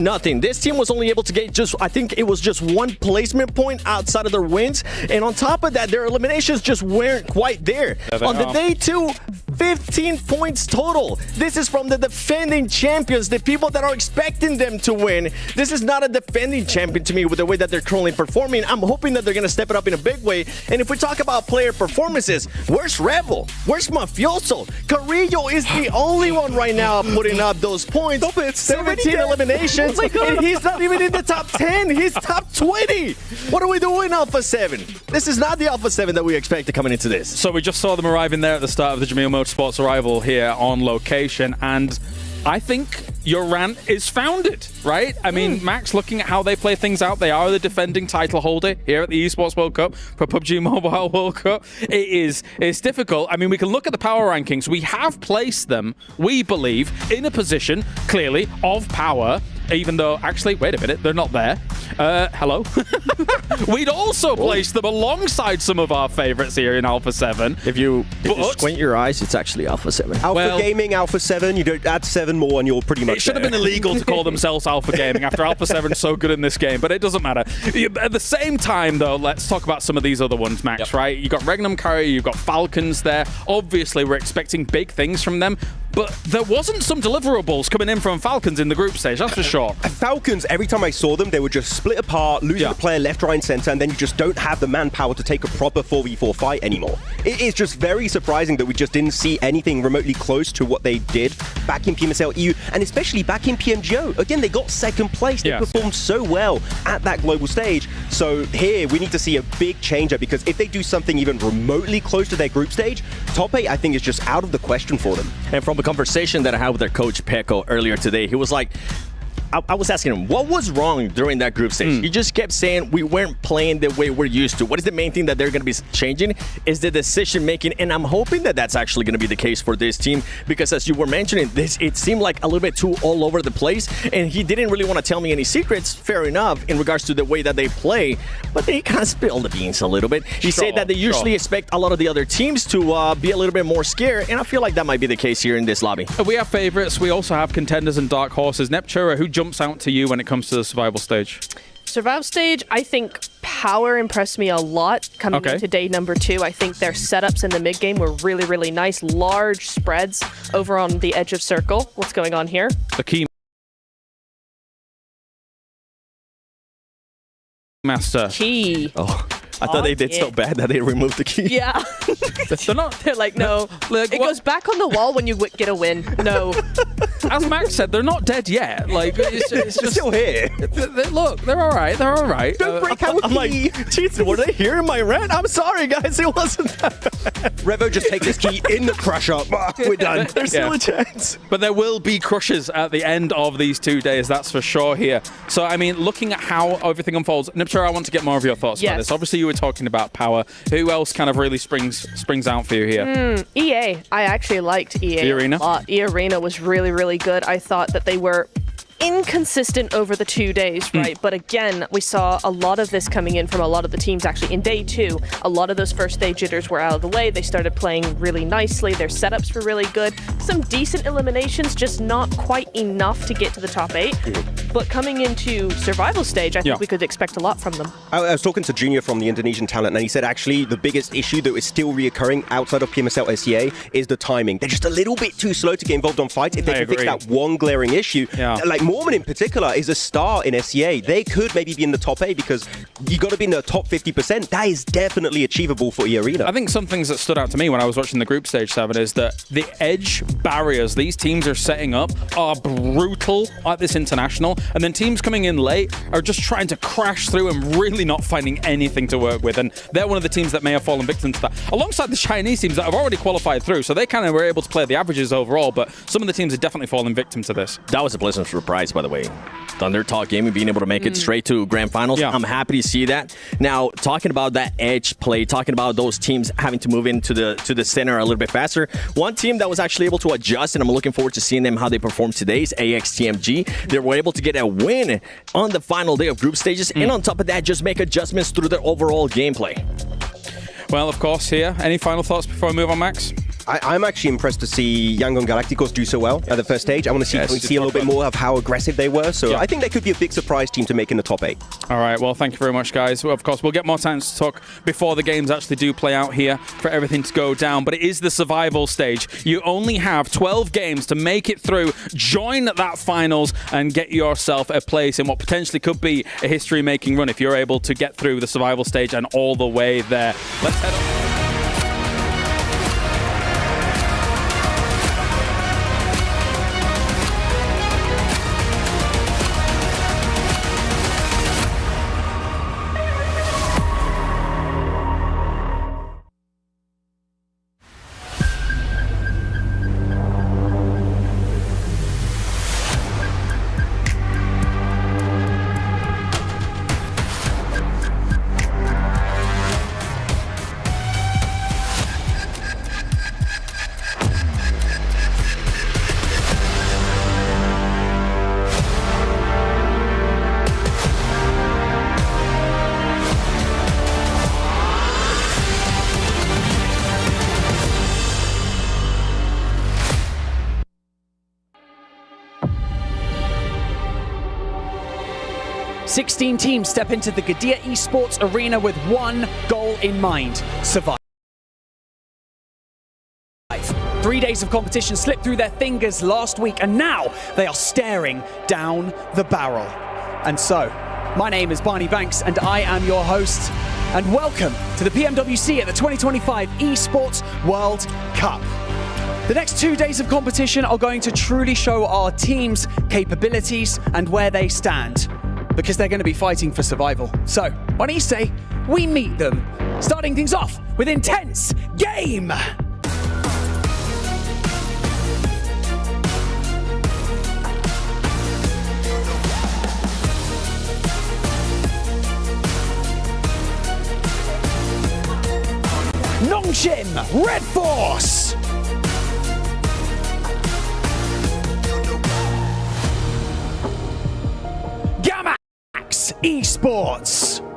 Nothing. This team was only able to get I think it was just one placement point outside of their wins. And on top of that, their eliminations just weren't quite there. On the day 2, 15 points total. This is from the defending champions, the people that are expecting them to win. This is not a defending champion to me with the way that they're currently performing. I'm hoping that they're going to step it up in a big way. And if we talk about player performances, where's Rebel? Where's Mafioso? Carrillo is the only one right now putting up those points. 17 eliminations. And he's not even in the top 10. He's top 20. What are we doing, Alpha 7? This is not the Alpha 7 that we expected coming into this. So we just saw them arriving there at the start of the Jamil Motorsports arrival here on location, and I think your rant is founded, right? I mean, Max, looking at how they play things out, they are the defending title holder here at the Esports World Cup for PUBG Mobile World Cup. It's difficult. I mean, we can look at the power rankings. We have placed them, we believe, in a position, clearly, of power, even though, actually, wait a minute, they're not there. Hello? We'd also placed them alongside some of our favorites here in Alpha 7. If you squint your eyes, it's actually Alpha 7. Alpha Gaming, Alpha 7, you don't add 7 more and you're pretty much It should have been illegal to call themselves Alpha Gaming after Alpha 7's so good in this game, but it doesn't matter. At the same time, though, let's talk about some of these other ones, Max, right? You've got Regnum Curry, you've got Falcons there. Obviously, we're expecting big things from them, but there wasn't some deliverables coming in from Falcons in the group stage, that's for sure. Falcons, every time I saw them, they would just split apart, losing a player left, right, and center, and then you just don't have the manpower to take a proper 4v4 fight anymore. It is just very surprising that we just didn't see anything remotely close to what they did back in PMSL EU, and especially back in PMGO. Again, they got second place. They performed so well at that global stage. So here, we need to see a big change up, because if they do something even remotely close to their group stage, top 8, I think, is just out of the question for them. And from a conversation that I had with their coach, Peko, earlier today, he was like, I was asking him, what was wrong during that group stage? He just kept saying we weren't playing the way we're used to. What is the main thing that they're going to be changing is the decision making, and I'm hoping that that's actually going to be the case for this team, because as you were mentioning, it seemed like a little bit too all over the place, and he didn't really want to tell me any secrets, fair enough, in regards to the way that they play, but they kind of spilled the beans a little bit. He said that they usually expect a lot of the other teams to be a little bit more scared, and I feel like that might be the case here in this lobby. We have favorites. We also have contenders and dark horses. Neptura, who jumps out to you when it comes to the survival stage? Survival stage, I think Power impressed me a lot coming into day number 2. I think their setups in the mid game were really, really nice. Large spreads over on the edge of circle. What's going on here? The key master. Key. Oh. I thought they did so bad that they removed the key. Yeah. They're like, no. Like, it goes back on the wall when you get a win. No. As Max said, they're not dead yet. Like, it's just still here. Look, they're all right. They're all right. Don't break our key. I'm like, jeez, were they hearing my rant? I'm sorry, guys. It wasn't that bad. Revo just takes his key in the crusher. We're done. There's still a chance. But there will be crushes at the end of these 2 days, that's for sure here. So, I mean, looking at how everything unfolds, Niptura, I want to get more of your thoughts about this. Obviously, you were talking about Power. Who else kind of really springs out for you here? EA. I actually liked EA E-Arena? a lot. E-Arena was really, really good. I thought that they were inconsistent over the 2 days, right? But again, we saw a lot of this coming in from a lot of the teams actually in day 2. A lot of those first day jitters were out of the way. They started playing really nicely. Their setups were really good. Some decent eliminations, just not quite enough to get to the top 8. But coming into survival stage, I think we could expect a lot from them. I was talking to Junior from the Indonesian talent, and he said actually the biggest issue that is still reoccurring outside of PMSL SEA is the timing. They're just a little bit too slow to get involved on fights. If they can fix that one glaring issue, like Mormon in particular is a star in SEA. They could maybe be in the top 8 because you got to be in the top 50%. That is definitely achievable for E-Arena. I think some things that stood out to me when I was watching the group stage 7 is that the edge barriers these teams are setting up are brutal at this international, and then teams coming in late are just trying to crash through and really not finding anything to work with, and they're one of the teams that may have fallen victim to that, alongside the Chinese teams that have already qualified through, so they kind of were able to play the averages overall, but some of the teams have definitely fallen victim to this. That was a pleasant surprise, by the way. Thunder Talk Gaming being able to make it straight to grand finals. I'm happy to see that. Now, talking about that edge play, talking about those teams having to move into the center a little bit faster, one team that was actually able to adjust, and I'm looking forward to seeing them how they perform today, is AXTMG. They were able to get a win on the final day of group stages, and on top of that, just make adjustments through their overall gameplay. Well, of course, here, any final thoughts before I move on, Max? I'm actually impressed to see Yangon Galacticos do so well at the first stage. I want to see a little bit more of how aggressive they were. So I think they could be a big surprise team to make in the top 8. All right, well, thank you very much, guys. Well, of course, we'll get more time to talk before the games actually do play out here for everything to go down. But it is the survival stage. You only have 12 games to make it through, join that finals, and get yourself a place in what potentially could be a history-making run if you're able to get through the survival stage and all the way there. Let's head on. Sixteen teams step into the Gadia Esports arena with one goal in mind: survive. 3 days of competition slipped through their fingers last week, and now they are staring down the barrel. And so, my name is Barney Banks, and I am your host. And welcome to the PMWC at the 2025 Esports World Cup. The next 2 days of competition are going to truly show our team's capabilities and where they stand, because they're going to be fighting for survival. So, why don't you say we meet them, starting things off with intense game. Nongshim, Red Force. Gamax Esports.